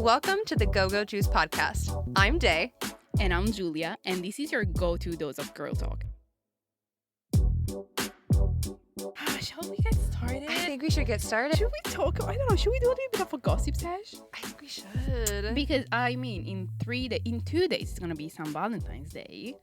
Welcome to the Go-Go Juice podcast. I'm Day. And I'm Giulia, and this is your go-to dose of girl talk. Shall we get started? I think we should get started. Should we talk? I don't know. Should we do a little bit of a gossip sesh? I think we should. Because I mean, in 2 days, it's gonna be St. Valentine's Day,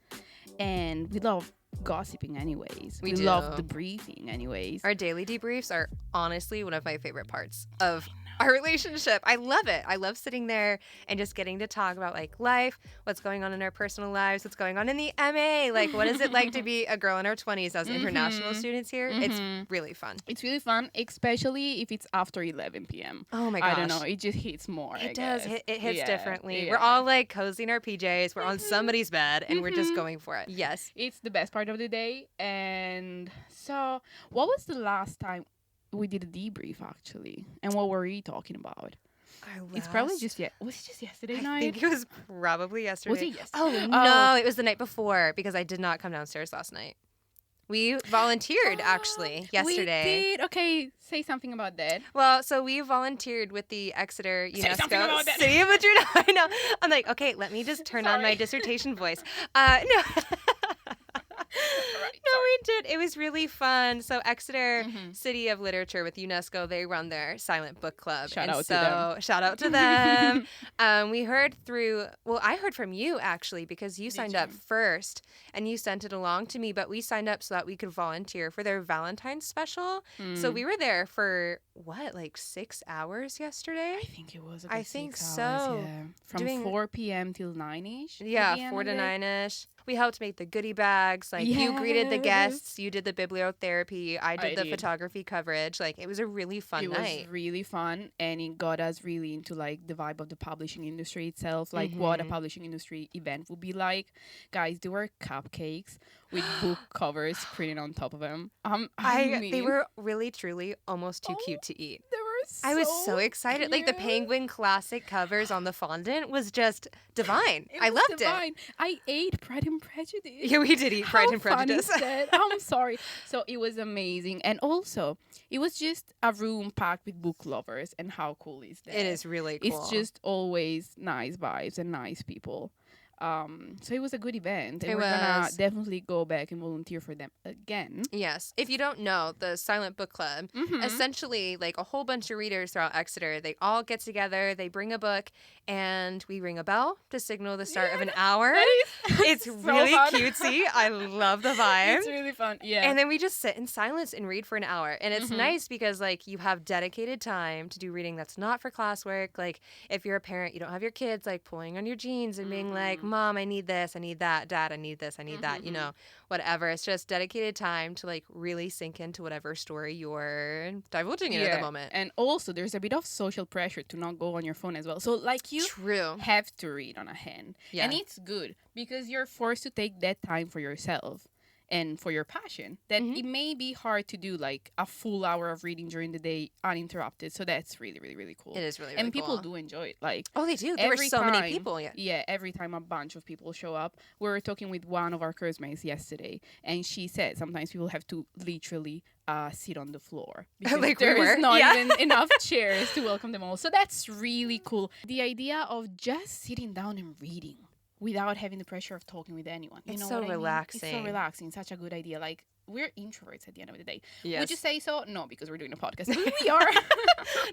and we love gossiping anyways. We do. Love debriefing anyways. Our daily debriefs are honestly one of my favorite parts of our relationship. I love it. I love sitting there and just getting to talk about like life, what's going on in our personal lives, what's going on in the MA, like what is it like to be a girl in our 20s as international students here? It's really fun. It's really fun, especially if it's after 11 p.m. Oh my gosh. I don't know. It just hits more. It does. It hits differently. Yeah. We're all like cozy in our PJs. We're on somebody's bed and we're just going for it. Yes. It's the best part of the day. And so, what was the last time we did a debrief actually? And what were we talking about? It's probably was it just yesterday night? I think it was probably yesterday. Was it yesterday? Oh, no. It was the night before because I did not come downstairs last night. We volunteered actually yesterday. We did. Okay, say something about that. Well, so we volunteered with the Exeter Say UNESCO something about that. City of Madrid. I know. I'm like, okay, let me just turn on my dissertation voice. No. No, we did. It was really fun. So Exeter City of Literature with UNESCO, they run their silent book club. Shout out to them. We heard I heard from you actually because you signed up first and you sent it along to me, but we signed up so that we could volunteer for their Valentine's special. So we were there for like 6 hours yesterday? I think it was. I think 6 so. hours, yeah. From 4 p.m. till 9ish. Yeah, 4 to 9ish. We helped make the goodie bags. Like you greeted the guests, you did the bibliotherapy, I did the photography coverage. Like it was a really fun night. It was really fun, and it got us really into like the vibe of the publishing industry itself, like what a publishing industry event would be like. Guys, there were cupcakes with book covers printed on top of them. They were really truly almost too cute to eat. They were I was so excited. Cute. Like the Penguin Classic covers on the fondant was just divine. I loved it. I ate Pride and Prejudice. Yeah, we did eat Pride and Prejudice. Fun is that? I'm sorry. So it was amazing. And also, it was just a room packed with book lovers. And how cool is that? It is really cool. It's just always nice vibes and nice people. So it was a good event. And we're going to definitely go back and volunteer for them again. Yes. If you don't know, the Silent Book Club, essentially like a whole bunch of readers throughout Exeter, they all get together, they bring a book, and we ring a bell to signal the start of an hour. It's so really cutesy. I love the vibe. It's really fun. Yeah. And then we just sit in silence and read for an hour. And it's nice because like you have dedicated time to do reading that's not for classwork. Like if you're a parent, you don't have your kids like pulling on your jeans and being like, Mom, I need this, I need that. Dad, I need this, I need that. You know, whatever. It's just dedicated time to like really sink into whatever story you're divulging in at the moment. And also, there's a bit of social pressure to not go on your phone as well. So like you have to read on a hand. Yeah. And it's good because you're forced to take that time for yourself and for your passion. That it may be hard to do like a full hour of reading during the day uninterrupted. So that's really, really, really cool. It is really, really and cool. people do enjoy it. Like they do. There were so many people. Yeah, every time a bunch of people show up. We were talking with one of our cursemates yesterday, and she said sometimes people have to literally sit on the floor because like there's not even enough chairs to welcome them all. So that's really cool. The idea of just sitting down and reading without having the pressure of talking with anyone. You know so what I mean? relaxing. It's so relaxing. Such a good idea. Like, we're introverts at the end of the day. Yes. Would you say so? No, because we're doing a podcast. We are.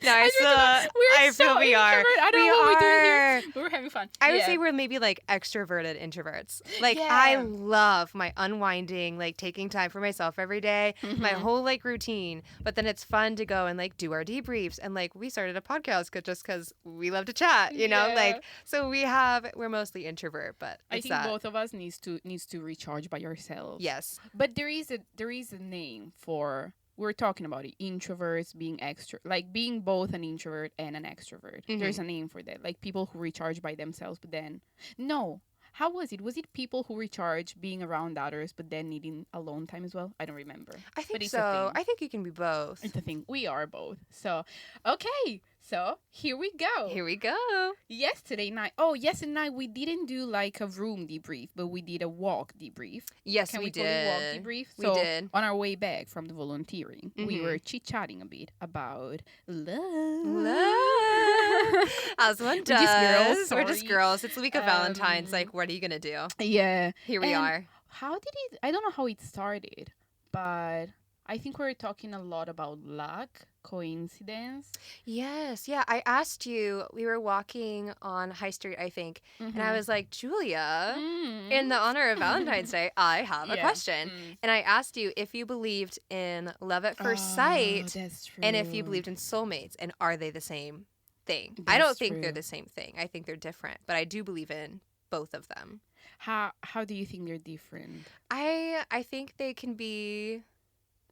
No, I feel we are. I don't know what we're doing here. But we're having fun. I would say we're maybe like extroverted introverts. Like I love my unwinding, like taking time for myself every day, my whole like routine. But then it's fun to go and like do our debriefs. And like we started a podcast just because we love to chat, you know? Like so we're mostly introvert, but I think both of us needs to recharge by yourselves. Yes. But there is a name for, we're talking about it, introverts being like being both an introvert and an extrovert. There's a name for that. Like people who recharge by themselves, but then how was it? Was it people who recharge being around others, but then needing alone time as well? I don't remember. I think so. I think you can be both. It's a thing. We are both. So, okay. So here we go. Here we go. Yesterday night we didn't do like a room debrief, but we did a walk debrief. Yes, Can we call did. it walk debrief? We did. On our way back from the volunteering, we were chit-chatting a bit about love. As one does. We're just girls. It's the week of Valentine's. Like, what are you going to do? Yeah. Here we are. I don't know how it started, but I think we were talking a lot about luck, coincidence. Yes. Yeah. I asked you, we were walking on High Street, I think, and I was like, Giulia, in the honor of Valentine's Day, I have a question. And I asked you if you believed in love at first sight and if you believed in soulmates, and are they the same thing? I don't think they're the same thing. I think they're different, but I do believe in both of them. How do you think they're different? I think they can be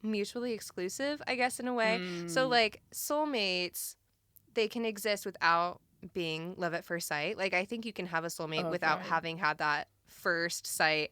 mutually exclusive, I guess, in a way. So like soulmates, they can exist without being love at first sight. Like I think you can have a soulmate without having had that first sight,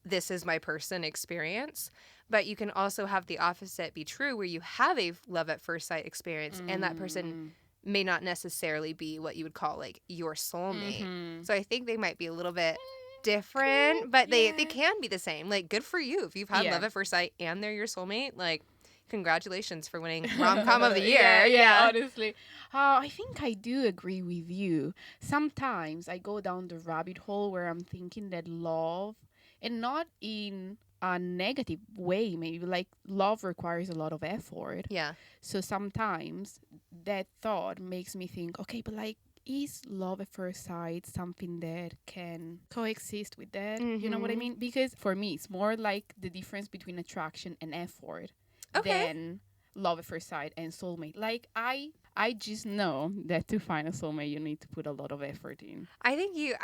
this is my person experience. But you can also have the opposite be true, where you have a love at first sight experience and that person may not necessarily be what you would call like your soulmate. So I think they might be a little bit different, but they can be the same. Like, good for you if you've had love at first sight and they're your soulmate. Like, congratulations for winning rom-com of the year. Yeah, honestly. I think I do agree with you. Sometimes I go down the rabbit hole where I'm thinking that love, and not in a negative way, maybe, like love requires a lot of effort. Yeah. So sometimes that thought makes me think, okay, but like, is love at first sight something that can coexist with that? You know what I mean? Because for me, it's more like the difference between attraction and effort than love at first sight and soulmate. Like, I just know that to find a soulmate, you need to put a lot of effort in. I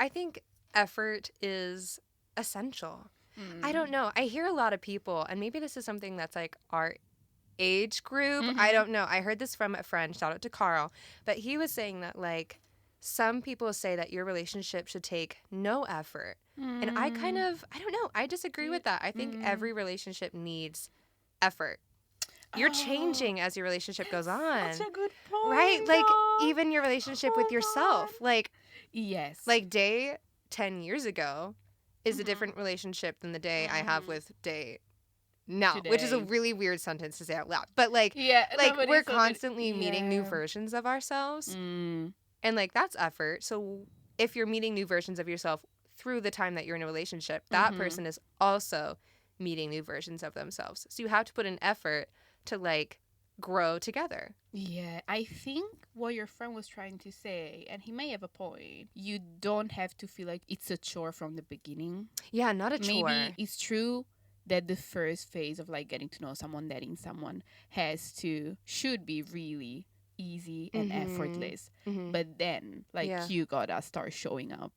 think effort is essential. I don't know. I hear a lot of people, and maybe this is something that's like our age group. I don't know. I heard this from a friend, shout out to Carl, but he was saying that like some people say that your relationship should take no effort. And I don't know. I disagree with that. I think every relationship needs effort. You're changing as your relationship goes on. Such a good point. Right? Like even your relationship with yourself. Like, yes. Like day 10 years ago is a different relationship than the day I have with day now, today. Which is a really weird sentence to say out loud. But like, we're constantly meeting new versions of ourselves. And like, that's effort. So if you're meeting new versions of yourself through the time that you're in a relationship, that person is also meeting new versions of themselves. So you have to put an effort to like grow together. Yeah, I think what your friend was trying to say, and he may have a point, you don't have to feel like it's a chore from the beginning. Yeah, not a chore. Maybe it's true that the first phase of like getting to know someone, dating someone, should be really easy and effortless. But then like you gotta start showing up.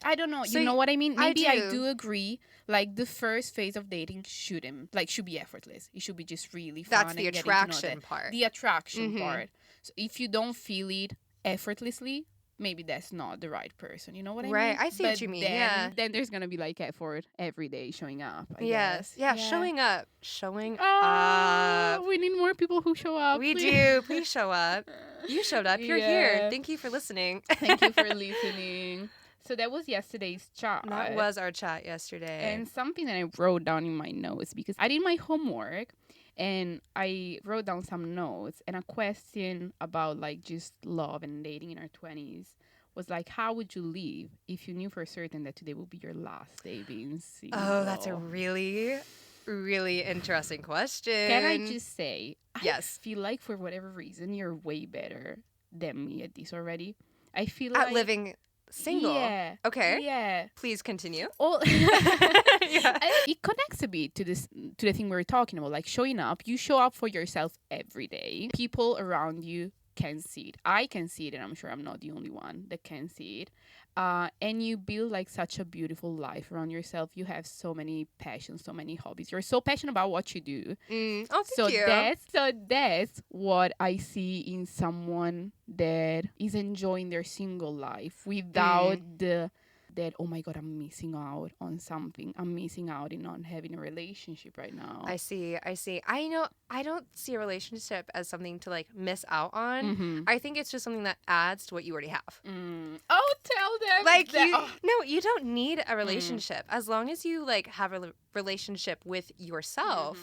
I don't know. So you know what I mean? Maybe I do agree. Like the first phase of dating should be effortless. It should be just really fun. That's the attraction part. The attraction part. So if you don't feel it effortlessly, maybe that's not the right person. You know what I mean? Right. I see what you mean. Then there's gonna be like effort every day showing up. I guess. Yeah. Showing up. We need more people who show up. We do. Please show up. You showed up. You're here. Thank you for listening. Thank you for listening. So that was yesterday's chat. That was our chat yesterday. And something that I wrote down in my notes, because I did my homework and I wrote down some notes, and a question about like just love and dating in our 20s was like, how would you live if you knew for certain that today would be your last day being single? Oh, that's a really, really interesting question. Can I just say, yes. I feel like for whatever reason, you're way better than me at this already. I feel like... At living single? Yeah. Okay. Yeah. Please continue. It connects a bit to the thing we were talking about, like showing up. You show up for yourself every day. People around you can see it. I can see it, and I'm sure I'm not the only one that can see it. And you build like such a beautiful life around yourself. You have so many passions, so many hobbies. You're so passionate about what you do. Thank you. That's what I see in someone that is enjoying their single life without the that, oh my God, I'm missing out on something. I'm missing out in not having a relationship right now. I see. I know I don't see a relationship as something to like miss out on. I think it's just something that adds to what you already have. Oh, tell them. Like no, you don't need a relationship. As long as you like have a relationship with yourself,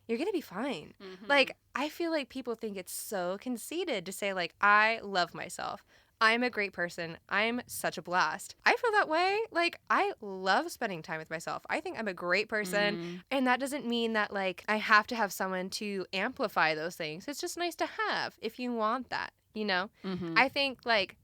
you're going to be fine. Like, I feel like people think it's so conceited to say, like, I love myself. I'm a great person. I'm such a blast. I feel that way. Like, I love spending time with myself. I think I'm a great person. And that doesn't mean that, like, I have to have someone to amplify those things. It's just nice to have if you want that, you know? I think, like,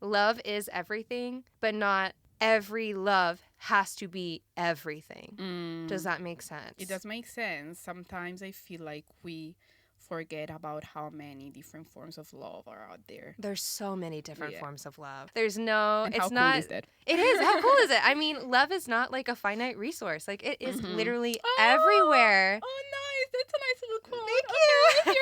love is everything, but not every love has to be everything. Does that make sense? It does make sense. Sometimes I feel like we forget about how many different forms of love are out there. There's so many different forms of love. There's no, and it's how not. Cool is that? It is. How cool is it? I mean, love is not like a finite resource. Like it is literally everywhere. Oh, nice. That's a nice little quote. Thank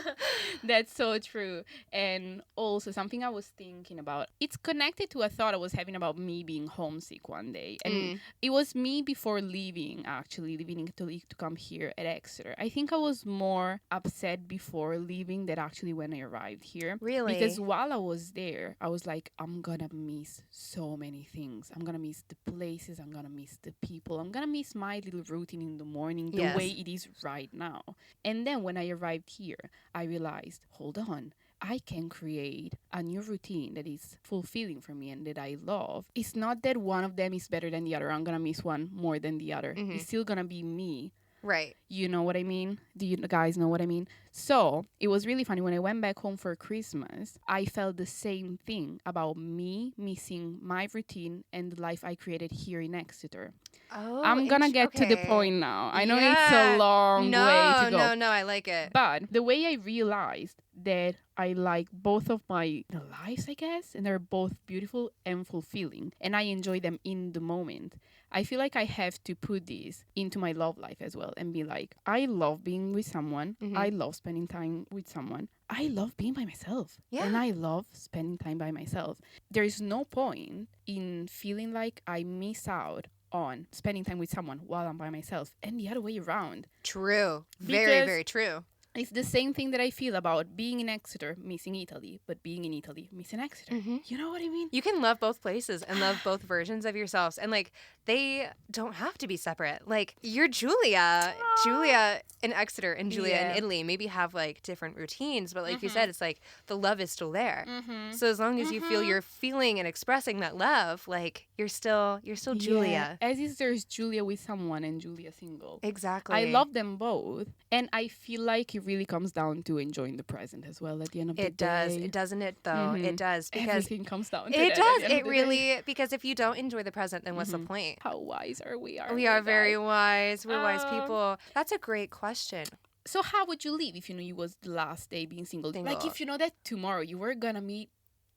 you. That's so true. And also something I was thinking about, it's connected to a thought I was having about me being homesick one day. And it was me before leaving Italy to come here at Exeter. I think I was more upset before leaving than actually when I arrived here. Really? Because while I was there, I was like, I'm gonna miss so many things. I'm gonna miss the places. I'm gonna miss the people. I'm gonna miss my little routine in the morning, the way it is right now. And then when I arrived here, I realized, hold on, I can create a new routine that is fulfilling for me and that I love. It's not that one of them is better than the other. I'm gonna miss one more than the other. It's still gonna be me. Right. You know what I mean? Do you guys know what I mean? So it was really funny. When I went back home for Christmas, I felt the same thing about me missing my routine and the life I created here in Exeter. Oh, I'm going to get to the point now. I know it's a long way to go. No, I like it. But the way I realized that I like both of my lives, I guess, and they're both beautiful and fulfilling, and I enjoy them in the moment. I feel like I have to put this into my love life as well and be like, I love being with someone. I love spending time with someone. I love being by myself. Yeah. And I love spending time by myself. There is no point in feeling like I miss out on spending time with someone while I'm by myself, and the other way around. True. Very, very true. It's the same thing that I feel about being in Exeter, missing Italy, but being in Italy, missing Exeter. You know what I mean? You can love both places and love both versions of yourselves. And, like, they don't have to be separate. Like, you're Giulia. Giulia in Exeter and Giulia in Italy maybe have, like, different routines. But like you said, it's like the love is still there. So as long as you feel you're feeling and expressing that love, like, you're still Giulia. As is there's Giulia with someone and Giulia single. Exactly. I love them both. And I feel like it really comes down to enjoying the present as well at the end of the day. It does. It doesn't it, though? It does. Because everything comes down to it. It does. It really, because if you don't enjoy the present, then what's the point? How wise are we? We are very wise. We're wise people. That's a great question. So how would you leave if you knew it was the last day being single? Like if you know that tomorrow you were going to meet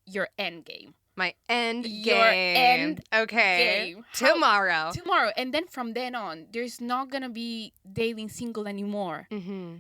your end game. My end game. Your end game. Tomorrow. And then from then on, there's not going to be dating single anymore.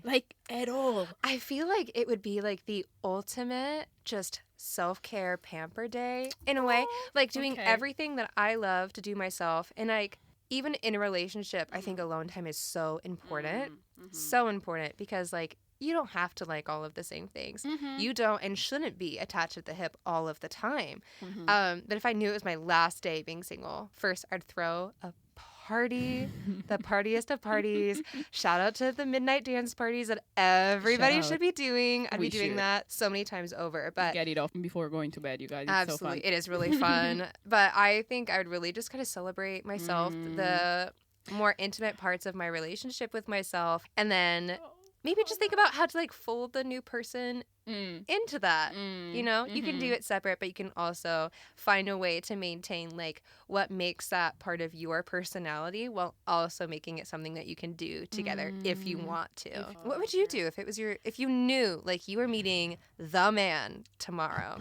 Like, at all. I feel like it would be like the ultimate just self-care pamper day in a way. Like doing everything that I love to do myself. And like, even in a relationship, I think alone time is so important. So important because like, you don't have to like all of the same things. You don't and shouldn't be attached at the hip all of the time. But if I knew it was my last day being single, first I'd throw a party, the partiest of parties. Shout out to the midnight dance parties that everybody should be doing. I'd be doing that so many times over. But get it off before going to bed, you guys. It's absolutely, so fun. It is really fun. But I think I would really just kind of celebrate myself, the more intimate parts of my relationship with myself, and then maybe just think about how to like fold the new person into that. You know, you can do it separate, but you can also find a way to maintain like what makes that part of your personality while also making it something that you can do together if you want to. What would you do if you knew like you were meeting the man tomorrow?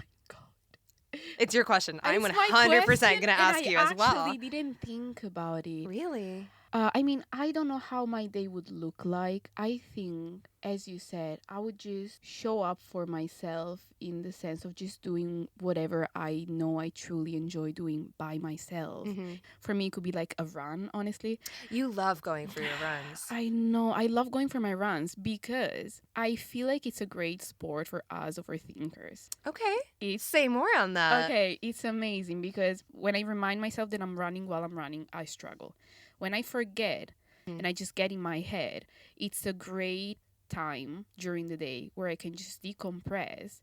It's your question. I'm 100% going to ask you as well. I actually didn't think about it. Really? I mean, I don't know how my day would look like. I think, as you said, I would just show up for myself in the sense of just doing whatever I know I truly enjoy doing by myself. Mm-hmm. For me, it could be like a run, honestly. You love going for your runs. I know. I love going for my runs because I feel like it's a great sport for us overthinkers. Okay. Say more on that. Okay, it's amazing because when I remind myself that I'm running while I'm running, I struggle. When I forget and I just get in my head, it's a great time during the day where I can just decompress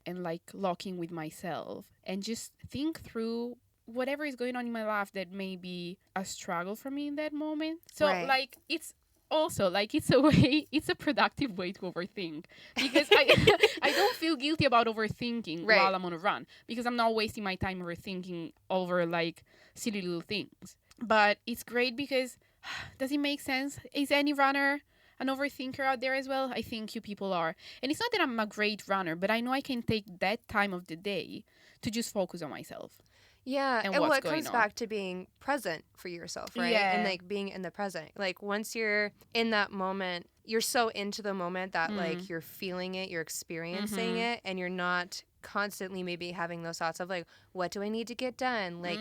and like lock in with myself and just think through whatever is going on in my life that may be a struggle for me in that moment. So like it's also like it's a productive way to overthink because I don't feel guilty about overthinking while I'm on a run because I'm not wasting my time overthinking over like silly little things. But it's great because does it make sense? Is any runner an overthinker out there as well? I think you people are. And it's not that I'm a great runner, but I know I can take that time of the day to just focus on myself. Yeah, and what comes back to being present for yourself, right? Yeah. And like being in the present. Like once you're in that moment, you're so into the moment that like you're feeling it, you're experiencing it, and you're not constantly maybe having those thoughts of like, what do I need to get done? Like,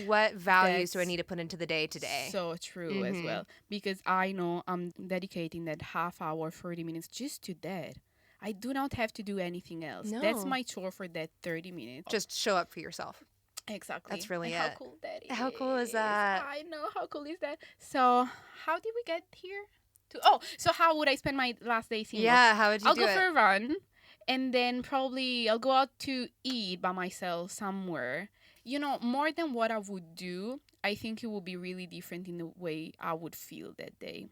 what values do I need to put into the day today? So true as well. Because I know I'm dedicating that half hour, 40 minutes just to that. I do not have to do anything else. No. That's my chore for that 30 minutes. Just show up for yourself. Exactly. That's really How cool that is. How cool is that? I know. How cool is that? So, how did we get here? So how would I spend my last day single? Yeah, how would you do it? I'll go for a run, and then probably I'll go out to eat by myself somewhere. You know, more than what I would do, I think it would be really different in the way I would feel that day.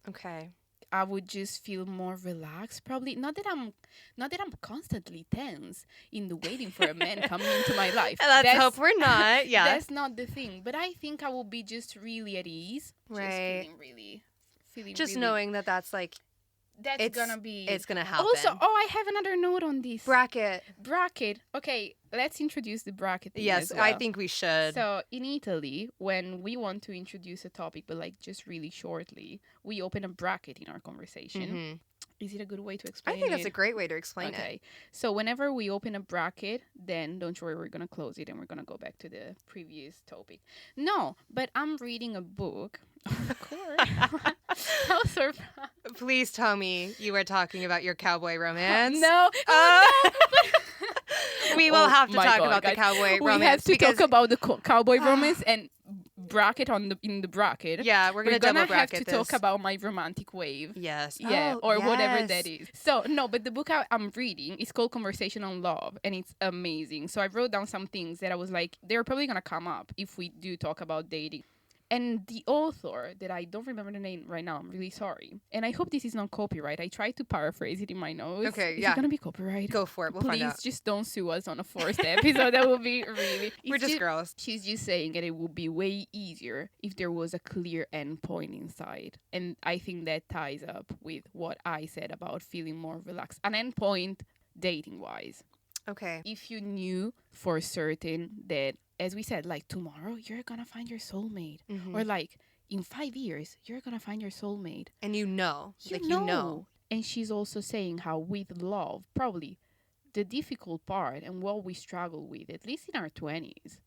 Okay. I would just feel more relaxed. Probably not that I'm constantly tense in the waiting for a man coming into my life. Let's hope we're not. Yeah. That's not the thing. But I think I will be just really at ease. Right. Just feeling just really, knowing that that's like it's gonna happen. Also, I have another note on this. Bracket. Okay, let's introduce the bracket thing yes, as well. I think we should. So in Italy, when we want to introduce a topic, but like just really shortly, we open a bracket in our conversation. Is it a good way to explain it? I think that's a great way to explain it. Okay. So whenever we open a bracket, then don't worry, we're going to close it and we're going to go back to the previous topic. No, but I'm reading a book. Of course. How surprised. Please tell me you were talking about your cowboy romance. No. We will have to talk about the cowboy romance. We have to talk about the cowboy romance and bracket in the bracket. Yeah, we're gonna have to talk about my romantic wave. Yes. Yeah, whatever that is. So no, but the book I'm reading is called Conversation on Love, and it's amazing. So I wrote down some things that I was like, they're probably gonna come up if we do talk about dating. And the author, that I don't remember the name right now, I'm really sorry. And I hope this is not copyright. I tried to paraphrase it in my notes. Okay, Is it going to be copyright? Go for it. We'll find out. Please just don't sue us on a first episode. That would be really... We're just girls. She's just saying that it would be way easier if there was a clear end point inside. And I think that ties up with what I said about feeling more relaxed. An end point dating-wise. Okay. If you knew for certain that, as we said, like tomorrow you're gonna find your soulmate, or like in 5 years you're gonna find your soulmate, and you know. And she's also saying how with love, probably the difficult part and what we struggle with, at least in our 20s,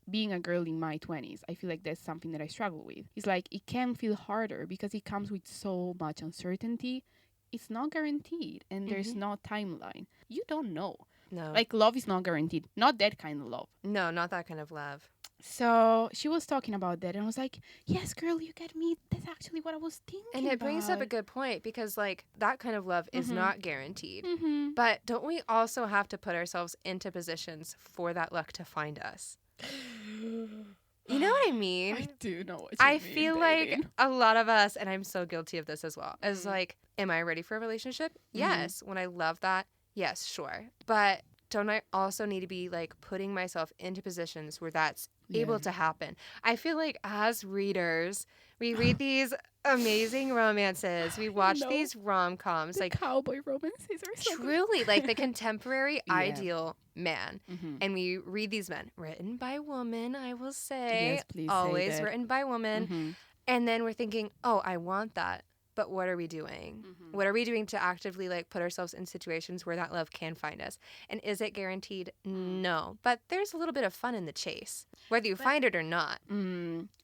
being a girl in my 20s, I feel like that's something that I struggle with. It's like it can feel harder because it comes with so much uncertainty. It's not guaranteed, and there's no timeline. You don't know. No. Like, love is not guaranteed. Not that kind of love. No, not that kind of love. So she was talking about that, and I was like, yes, girl, you get me. That's actually what I was thinking And it brings up a good point, because, like, that kind of love is not guaranteed. But don't we also have to put ourselves into positions for that luck to find us? You know what I mean? I do know what you mean. I feel like a lot of us, and I'm so guilty of this as well, is like, am I ready for a relationship? Yes. When I love that, yes, sure. But don't I also need to be like putting myself into positions where that's able to happen? I feel like as readers, we read these amazing romances. We watch these rom-coms. The like cowboy romances are so truly good. like the contemporary ideal man. And we read these men written by women, I will say. Yes, please always say that. written by women. And then we're thinking, oh, I want that. But what are we doing? Mm-hmm. What are we doing to actively like put ourselves in situations where that love can find us? And is it guaranteed? No. But there's a little bit of fun in the chase, whether you find it or not.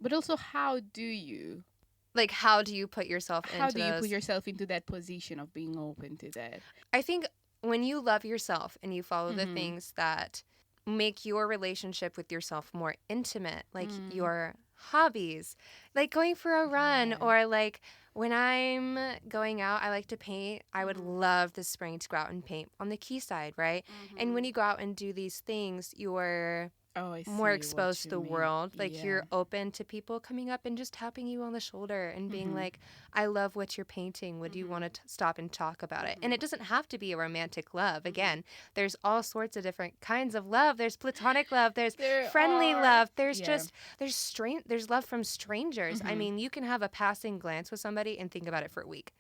But also, how do you? Like, how do you put yourself into How do you put yourself into that position of being open to that? I think when you love yourself and you follow the things that make your relationship with yourself more intimate, like your hobbies, like going for a run, or like when I'm going out, I like to paint. I would love this spring to go out and paint on the quayside, right? And when you go out and do these things, you're more exposed to the world. Like you're open to people coming up and just tapping you on the shoulder and being like, I love what you're painting. Would you want to stop and talk about it? And it doesn't have to be a romantic love. Again, there's all sorts of different kinds of love. There's platonic love. There's friendly love. There's there's love from strangers. I mean, you can have a passing glance with somebody and think about it for a week.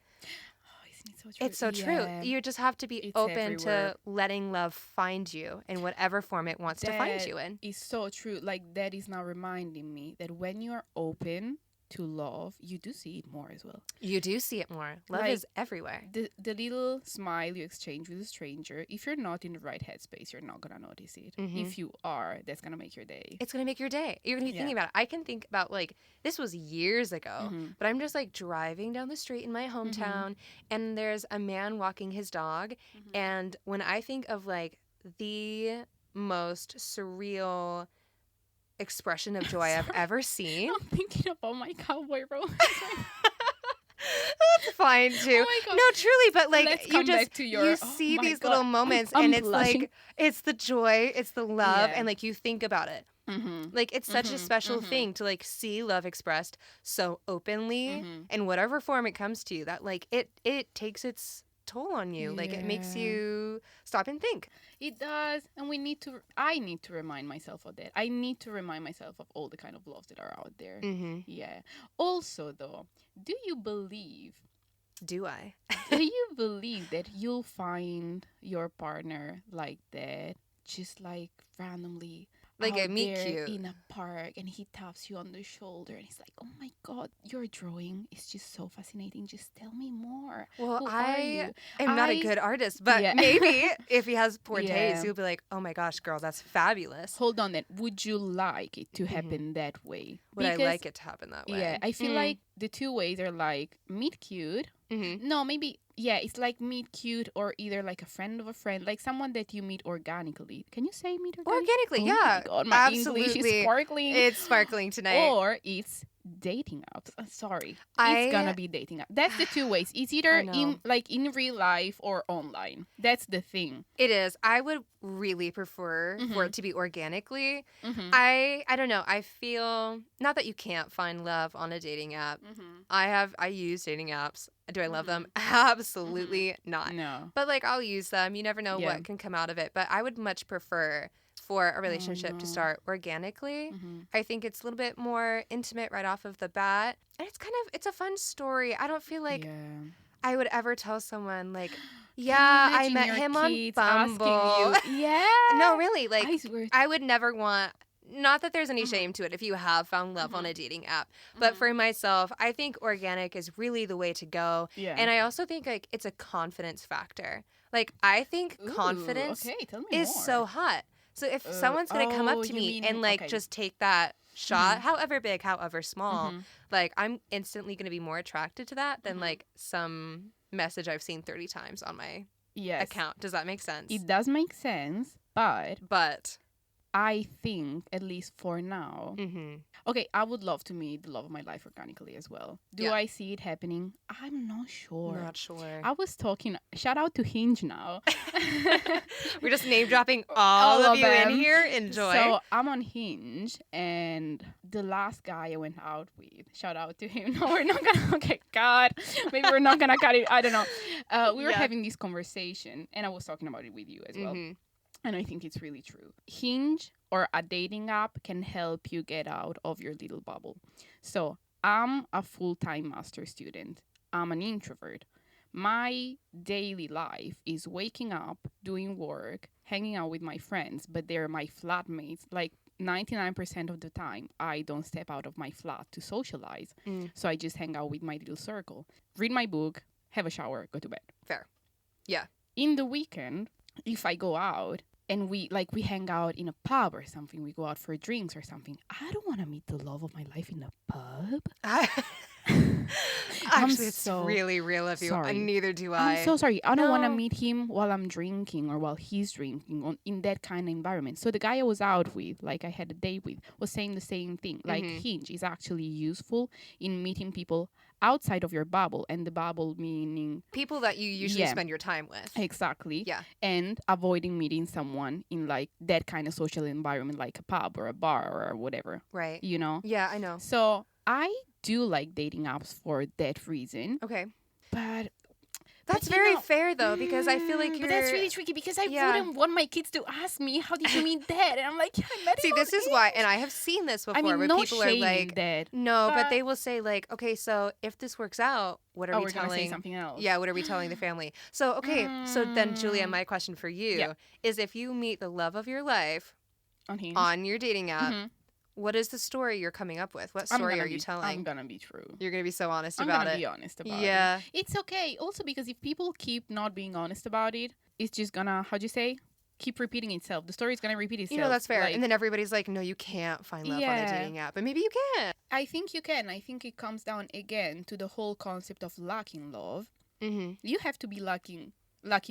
It's so true. You just have to be open to letting love find you in whatever form it wants to find you in. It's so true. Like, that is now reminding me that when you are open to love, you do see it more as well. You do see it more. Love is everywhere. The little smile you exchange with a stranger, if you're not in the right headspace, you're not going to notice it. If you are, that's going to make your day. It's going to make your day. You're going to be thinking about it. I can think about, like, this was years ago, but I'm just, like, driving down the street in my hometown, and there's a man walking his dog, and when I think of, like, the most surreal expression of joy I've ever seen. I'm thinking about my cowboy romance. That's fine too. No, truly, but like you see these little moments, and it's blushing. Like it's the joy, it's the love, and like you think about it. Like it's such a special thing to like see love expressed so openly in whatever form it comes to you. That like it takes its toll on you. Like it makes you stop and think. It does, and I need to remind myself of that. I need to remind myself of all the kind of loves that are out there. Yeah. Also, though, do you believe that you'll find your partner like that, just like randomly, like a meet cute in a park, and he taps you on the shoulder and he's like, oh my god, your drawing is just so fascinating, just tell me more. Well, I am not a good artist, but maybe if he has poor taste, he'll be like, oh my gosh, girl, that's fabulous. Hold on then, would you like it to happen that way? Would I like it to happen that way? Yeah, I feel like the two ways are like meet cute. No, maybe it's like meet cute, or either like a friend of a friend, like someone that you meet organically. Can you say meet organically? Oh yeah, my God, my English is sparkling. It's sparkling tonight. Or it's dating apps. It's gonna be dating apps. That's the two ways. It's either in real life or online. That's the thing. It is. I would really prefer for it to be organically. I don't know. I feel not that you can't find love on a dating app. I use dating apps. Do I love them? Absolutely not. No. But like I'll use them. You never know what can come out of it. But I would much prefer for a relationship to start organically. I think it's a little bit more intimate right off of the bat. And it's a fun story. I don't feel like I would ever tell someone like, I met him on Bumble. No, really. Like I would never want, not that there's any shame to it if you have found love on a dating app. But for myself, I think organic is really the way to go. And I also think like it's a confidence factor. Like I think confidence is so hot. So if someone's going to come up to me and like just take that shot, however big, however small, like I'm instantly going to be more attracted to that than like some message I've seen 30 times on my account. Does that make sense? It does make sense, but I think, at least for now, okay, I would love to meet the love of my life organically as well. Do I see it happening? I'm not sure. Not sure. I was talking, shout out to Hinge now. We're just name dropping all of you in here. Enjoy. So I'm on Hinge, and the last guy I went out with, shout out to him. No, we're not gonna, okay, God, maybe we're not gonna cut it. I don't know. We were having this conversation, and I was talking about it with you as well. And I think it's really true. Hinge or a dating app can help you get out of your little bubble. So I'm a full-time master's student. I'm an introvert. My daily life is waking up, doing work, hanging out with my friends, but they're my flatmates. Like 99% of the time, I don't step out of my flat to socialize. So I just hang out with my little circle, read my book, have a shower, go to bed. Fair. Yeah. In the weekend, if I go out and we hang out in a pub or something, we go out for drinks or something, I don't want to meet the love of my life in a pub. Actually, it's really real of you. Sorry. Neither do I. I'm so sorry. I don't want to meet him while I'm drinking or while he's drinking in that kind of environment. So the guy I was out with, like I had a date with, was saying the same thing. Like Hinge is actually useful in meeting people outside of your bubble, and the bubble meaning people that you usually spend your time with. Exactly. Yeah. And avoiding meeting someone in like that kind of social environment, like a pub or a bar or whatever. Right. You know? Yeah, I know. So I do like dating apps for that reason. Okay. But that's very fair, though, because I feel like you're... But that's really tricky, because I wouldn't want my kids to ask me, how did you meet Dad? And I'm like, I met him. See, this is why, and I have seen this before, where no people are like... Dad, no, but they will say, like, okay, so if this works out, what are we telling... we're going to say something else. Yeah, what are we telling the family? So, okay, so then, Giulia, my question for you is, if you meet the love of your life on your dating app, what is the story you're coming up with? What story are you telling? I'm going to be true. You're going to be so honest about it. I'm going to be honest about it. Yeah. It's okay. Also, because if people keep not being honest about it, it's just going to, how'd you say? Keep repeating itself. The story is going to repeat itself. You know, that's fair. Like, and then everybody's like, no, you can't find love on a dating app. But maybe you can. I think you can. I think it comes down again to the whole concept of lacking love. You have to be lucky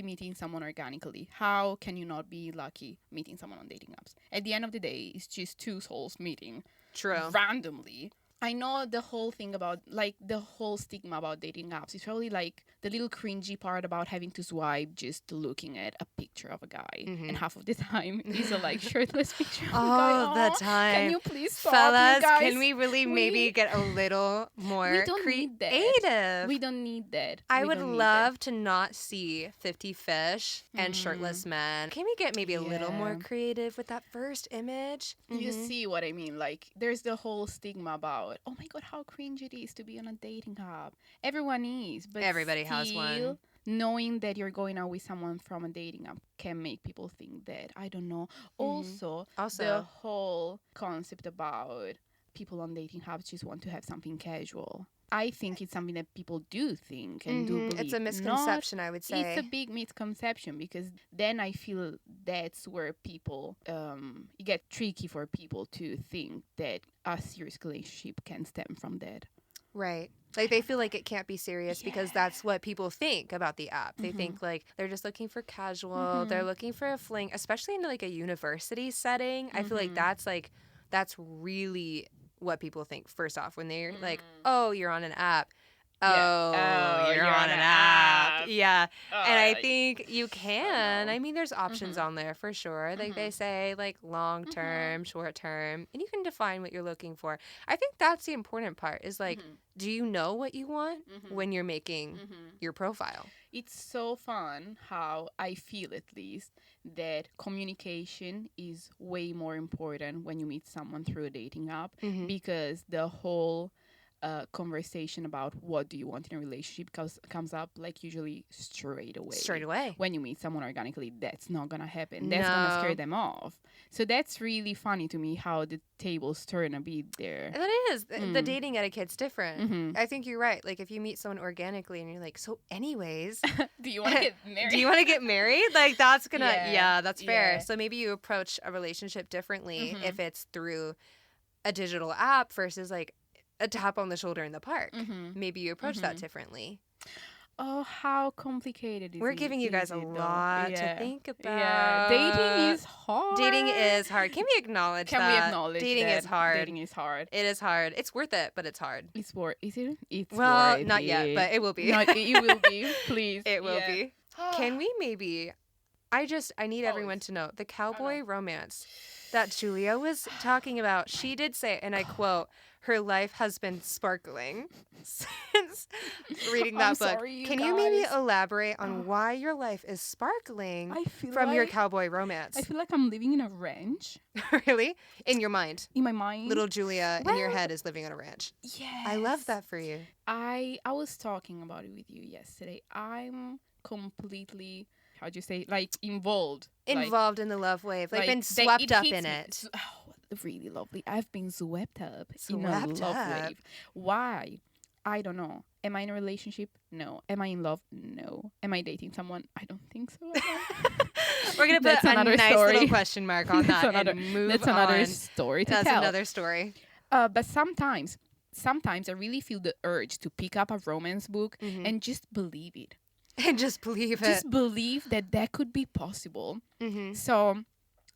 meeting someone organically. How can you not be lucky meeting someone on dating apps? At the end of the day, it's just two souls meeting randomly. I know the whole thing about, like, the whole stigma about dating apps is probably like the little cringy part about having to swipe just looking at a picture of a guy. And half of the time is a like shirtless picture of a guy. All the time. Can you please stop, Fellas, you guys? can we really maybe get a little more creative? We don't need that. I would love to not see 50 fish and shirtless men. Can we get maybe a little more creative with that first image? You see what I mean? Like, there's the whole stigma about, oh my God, how cringe it is to be on a dating app. Everyone is, but everybody has one. Knowing that you're going out with someone from a dating app can make people think that. I don't know. Also, the whole concept about people on dating apps just want to have something casual. I think it's something that people do think and do believe. It's a misconception, I would say. It's a big misconception, because then I feel that's where people, it gets tricky for people to think that a serious relationship can stem from that. Right. Like, they feel like it can't be serious because that's what people think about the app. They think, like, they're just looking for casual. They're looking for a fling, especially in, like, a university setting. I feel like that's really what people think first off when they're like, oh, you're on an app. Oh, you're on an app. Yeah. And I think you can. I mean, there's options on there for sure. Like they say, like long term, short term, and you can define what you're looking for. I think that's the important part is like, do you know what you want when you're making your profile? It's so fun how I feel, at least, that communication is way more important when you meet someone through a dating app, because the whole conversation about what do you want in a relationship comes up like usually straight away. When you meet someone organically, that's not gonna happen. That's gonna scare them off. So that's really funny to me how the tables turn a bit there. And that is the dating etiquette's different. I think you're right. Like if you meet someone organically and you're like, so anyways, do you want to get married? Do you want to get married? Like that's gonna that's fair. So maybe you approach a relationship differently if it's through a digital app versus like a tap on the shoulder in the park. Maybe you approach that differently. Oh, how complicated is it? We're giving you guys a lot to think about. Yeah, dating is hard. Dating is hard. Can we acknowledge that? Can we acknowledge dating is hard? Dating is hard. It is hard. It's worth it, but it's hard. It's worth. Is it? It's well, worth not it. yet, but it will be. It will be. Please. It will be. Can we maybe? I need everyone to know the cowboy romance that Giulia was talking about. She did say, and I quote, her life has been sparkling since reading that book. Sorry, Can you maybe elaborate on why your life is sparkling from your cowboy romance? I feel like I'm living in a ranch. Really? In your mind? In my mind. Little Giulia in your head is living on a ranch. Yes. I love that for you. I was talking about it with you yesterday. I'm completely, how'd you say, like involved in the love wave. Like been swept up in it. really lovely. I've been swept up in a love wave. Why? I don't know. Am I in a relationship? No. Am I in love? No. Am I dating someone? I don't think so. We're going to put a nice little question mark on that and move on. That's another story to tell. That's another story. But sometimes I really feel the urge to pick up a romance book and just believe it. And just believe it. Just believe that could be possible. So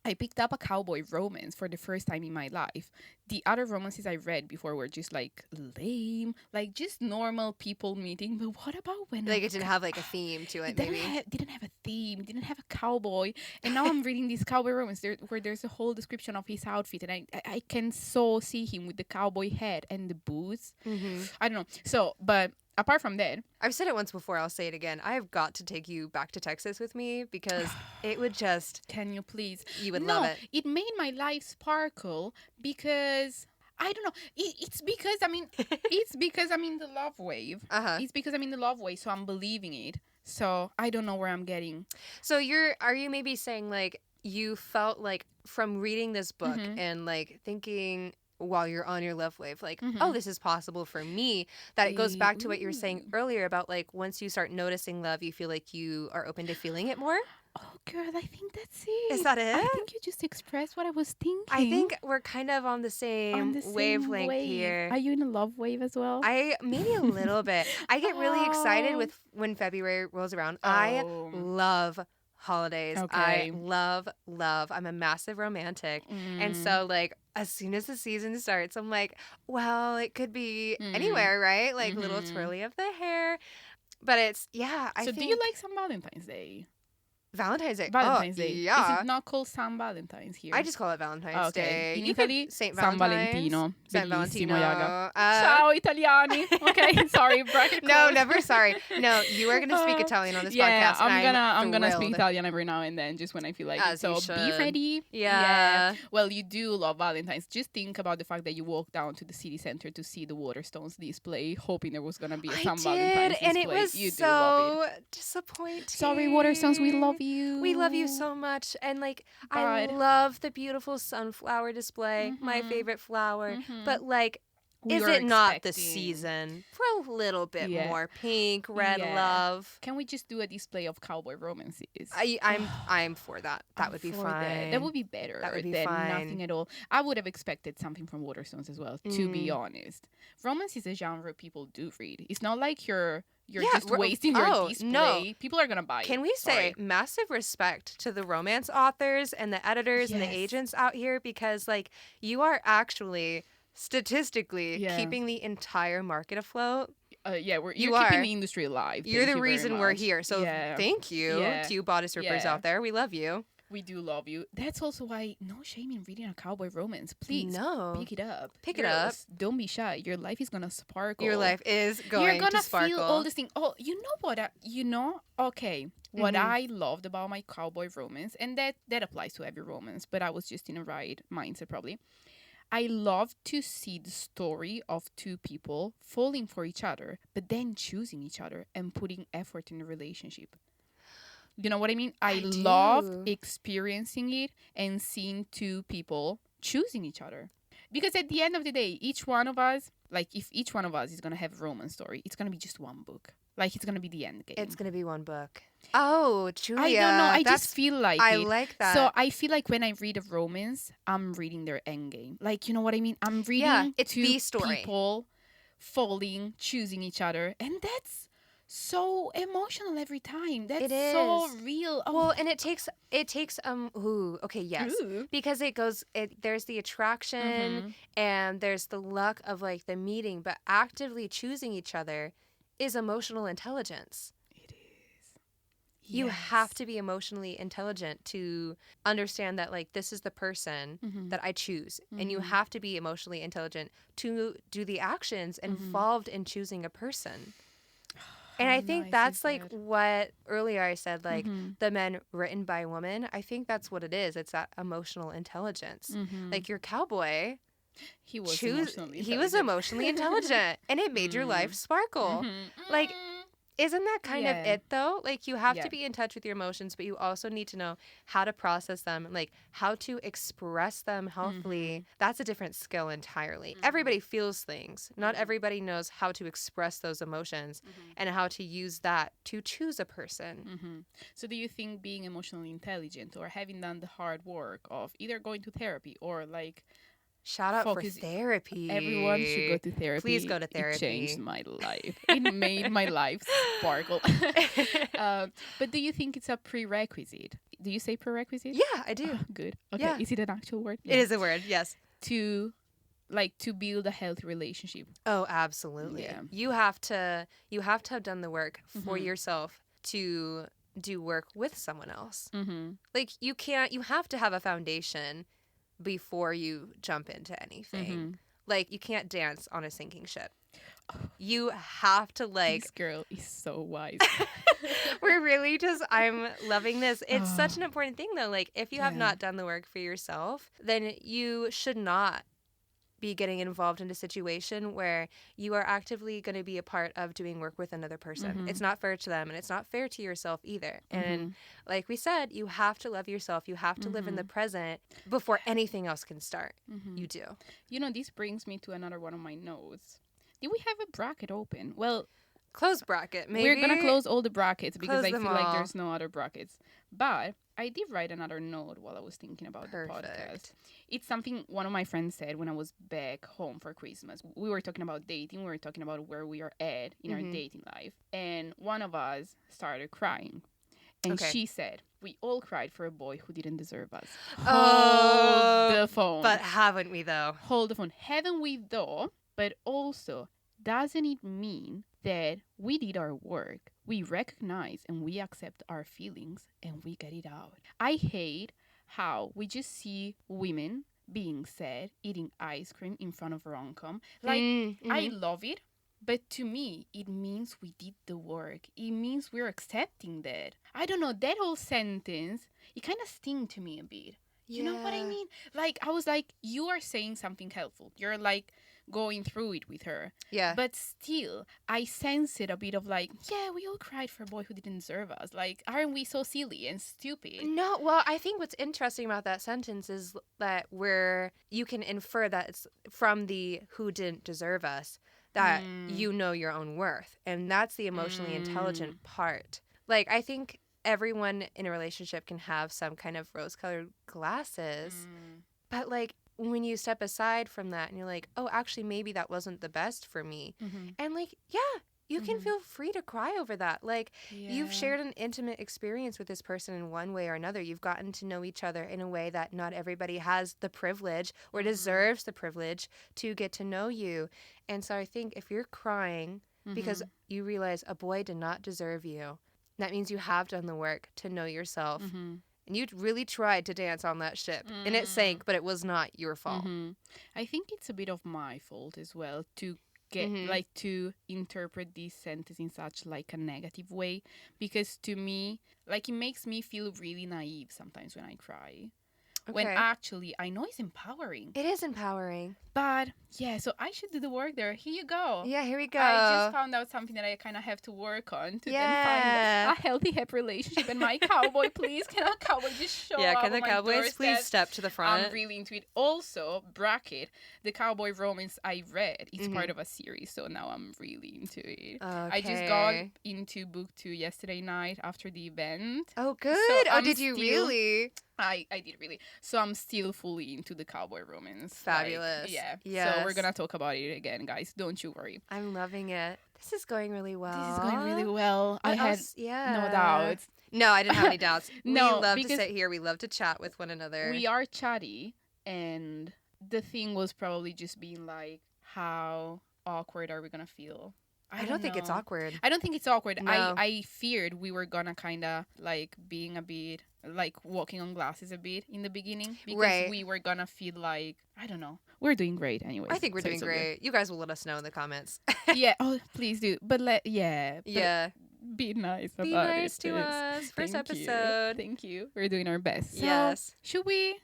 I picked up a cowboy romance for the first time in my life. The other romances I read before were just like lame, like just normal people meeting. But what about when like it didn't have like a theme to it? Maybe didn't have a theme, didn't have a cowboy. And now I'm reading this cowboy romance where there's a whole description of his outfit, and I can so see him with the cowboy hat and the boots. I don't know. So, but apart from that, I've said it once before, I'll say it again. I have got to take you back to Texas with me because it would just... Can you please? You would love it. It made my life sparkle because... I don't know. It's because, it's because I'm in the love wave. It's because I'm in the love wave, so I'm believing it. So I don't know where I'm getting. So are you maybe saying like you felt like from reading this book and like thinking... while you're on your love wave, like, oh, this is possible for me, that it goes back to what you were saying earlier about, like, once you start noticing love, you feel like you are open to feeling it more? Oh, girl, I think that's it. Is that it? I think you just expressed what I was thinking. I think we're kind of on the same wavelength here. Are you in a love wave as well? Maybe a little bit. I get really excited when February rolls around. I love holidays. I love. I'm a massive romantic. And so, like, as soon as the season starts, I'm like, well, it could be anywhere, right? Like, little twirly of the hair. But it's, I think... So do you like some Valentine's Day? Valentine's Day. Valentine's Day. Yeah. Is it not called San Valentine's here? I just call it Valentine's Day. In Italy, Saint San Valentine's. Valentino. San Valentino. Yaga. Ciao, Italiani. Okay, sorry. Bracket no, never sorry. No, you are going to speak Italian on this podcast. I'm gonna speak Italian every now and then, just when I feel like it. So be ready. Yeah. Well, you do love Valentine's. Just think about the fact that you walked down to the city center to see the Waterstones display, hoping there was gonna be a San Valentine's display. And it was so disappointing. Sorry, Waterstones. We love you. We love you so much. And like, I love the beautiful sunflower display, my favorite flower. But like, is it not the season for a little bit more pink, red love? Can we just do a display of cowboy romances? I'm for that. That would be fine. That would be better. That would be fine. Nothing at all. I would have expected something from Waterstones as well, to be honest. Romance is a genre people do read. It's not like you're just wasting your display. No. People are going to buy it. Can we say massive respect to the romance authors and the editors and the agents out here, because like you are actually statistically keeping the entire market afloat. You're keeping the industry alive. You're the reason we're here. So thank you to you bodice rippers out there. We love you. We do love you. That's also why no shame in reading a cowboy romance. Please pick it up. Pick it up. Don't be shy. Your life is gonna sparkle. Your life is going to sparkle. You're gonna feel all this thing. Oh, you know what? What I loved about my cowboy romance, and that applies to every romance, but I was just in a right mindset probably. I love to see the story of two people falling for each other, but then choosing each other and putting effort in the relationship. You know what I mean? I love experiencing it and seeing two people choosing each other. Because at the end of the day, each one of us, like if each one of us is going to have a romance story, it's going to be just one book. Like it's going to be the end game. It's going to be one book. Oh, Giulia. I don't know. I just feel like I like that. So I feel like when I read a romance, I'm reading their end game. Like, you know what I mean? I'm reading it's two the story. People falling, choosing each other. And that's so emotional every time. That's so real. Oh. Well, and it takes because there's the attraction and there's the luck of like the meeting, but actively choosing each other is emotional intelligence. It is. You have to be emotionally intelligent to understand that like this is the person that I choose, and you have to be emotionally intelligent to do the actions involved in choosing a person. And I think that's like what earlier I said, like the men written by a woman. I think that's what it is. It's that emotional intelligence. Like your cowboy, he was emotionally intelligent, and it made your life sparkle. Like Isn't that kind of it, though? Like, you have to be in touch with your emotions, but you also need to know how to process them, like, how to express them healthfully. That's a different skill entirely. Everybody feels things. Not everybody knows how to express those emotions and how to use that to choose a person. So do you think being emotionally intelligent or having done the hard work of either going to therapy or, like, shout out for therapy. Everyone should go to therapy. Please go to therapy. It changed my life. It made my life sparkle. But do you think it's a prerequisite? Do you say prerequisite? Yeah, I do. Oh, good. Okay. Yeah. Is it an actual word? It is a word, yes. To build a healthy relationship. Oh, absolutely. Yeah. You have to have done the work for yourself to do work with someone else. Like, you have to have a foundation before you jump into anything. Like, you can't dance on a sinking ship. You have to, like... This girl is so wise. We're really just... I'm loving this. It's such an important thing, though. Like, if you have not done the work for yourself, then you should not be getting involved in a situation where you are actively going to be a part of doing work with another person. It's not fair to them, and it's not fair to yourself either. And like we said, you have to love yourself. You have to live in the present before anything else can start. You do. You know, this brings me to another one of my notes. Did we have a bracket open? Well, close bracket, maybe. We're going to close all the brackets because I feel like there's no other brackets. But I did write another note while I was thinking about the podcast. It's something one of my friends said when I was back home for Christmas. We were talking about dating. We were talking about where we are at in our dating life. And one of us started crying. And she said, we all cried for a boy who didn't deserve us. Hold the phone. But haven't we, though? Hold the phone. Haven't we, though? But also, doesn't it mean that we did our work, we recognize and we accept our feelings, and we get it out? I hate how we just see women being sad, eating ice cream in front of a rom-com. Like, I love it, but to me, it means we did the work. It means we're accepting that. I don't know, that whole sentence, it kind of stings to me a bit. You know what I mean? Like, I was like, you are saying something helpful. You're like going through it with her. Yeah. But still, I sense it a bit of like, yeah, we all cried for a boy who didn't deserve us. Like, aren't we so silly and stupid? No, well, I think what's interesting about that sentence is that you can infer that it's from the who didn't deserve us, that you know your own worth. And that's the emotionally intelligent part. Like, I think everyone in a relationship can have some kind of rose-colored glasses. But, like, when you step aside from that and you're like, oh, actually, maybe that wasn't the best for me. And, like, yeah, you can feel free to cry over that. Like, you've shared an intimate experience with this person in one way or another. You've gotten to know each other in a way that not everybody has the privilege or deserves the privilege to get to know you. And so I think if you're crying because you realize a boy did not deserve you, that means you have done the work to know yourself. And you really tried to dance on that ship. And it sank, but it was not your fault. I think it's a bit of my fault as well to get like to interpret this sentence in such like a negative way, because to me, like, it makes me feel really naive sometimes when I cry. When actually I know it's empowering. It is empowering. But yeah, so I should do the work there. Here you go. Yeah, here we go. I just found out something that I kind of have to work on to then find a healthy, happy relationship. And my cowboy, please, can a cowboy just show up? Yeah, can the cowboys please step to the front? I'm really into it. Also, bracket, the cowboy romance I read is part of a series, so now I'm really into it. Okay. I just got into book 2 yesterday night after the event. Oh, good. So did you really? I did really. So I'm still fully into the cowboy romance. Fabulous. Like, yeah. Yes. So we're going to talk about it again, guys. Don't you worry. I'm loving it. This is going really well. This is going really well. I had no doubts. No, I didn't have any doubts. No, we love to sit here. We love to chat with one another. We are chatty. And the thing was probably just being like, how awkward are we going to feel? I don't think it's awkward. I don't think it's awkward. No. I feared we were gonna kind of like being a bit like walking on glasses a bit in the beginning, because we were gonna feel like, I don't know. We're doing great anyway. I think we're doing great. Good. You guys will let us know in the comments. Yeah. Oh, please do. But yeah. Be nice about it. Be nice to us. First episode. Thank you. We're doing our best. Yes. So, should we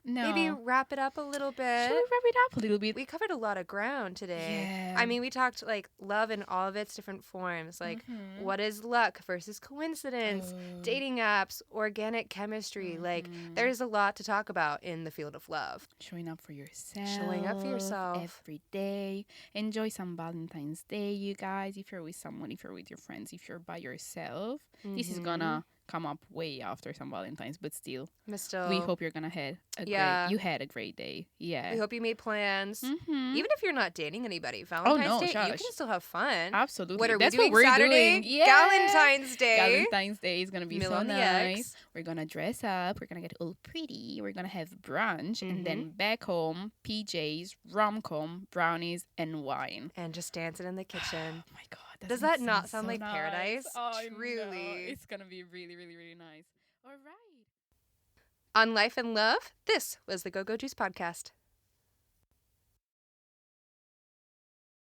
maybe wrap it up a little bit. Should we wrap it up a little bit? We covered a lot of ground today. Yeah. I mean, we talked like love in all of its different forms. Like, what is luck versus coincidence, dating apps, organic chemistry. Like, there's a lot to talk about in the field of love. Showing up for yourself. Showing up for yourself. Every day. Enjoy some Valentine's Day, you guys. If you're with someone, if you're with your friends, if you're by yourself. This is gonna come up way after some Valentine's, but still, we hope you're gonna have you had a great day. Yeah, we hope you made plans. Even if you're not dating anybody, Valentine's Day, you can still have fun. Absolutely. What are we doing Saturday? Yeah. Valentine's Day. Valentine's Day is gonna be so nice. We're gonna dress up. We're gonna get all pretty. We're gonna have brunch, and then back home, PJs, rom-com, brownies, and wine, and just dancing in the kitchen. Oh my God. Does that not sound like paradise? Oh, truly. It's going to be really, really, really nice. All right. On Life and Love, this was the Go-Go Juice Podcast.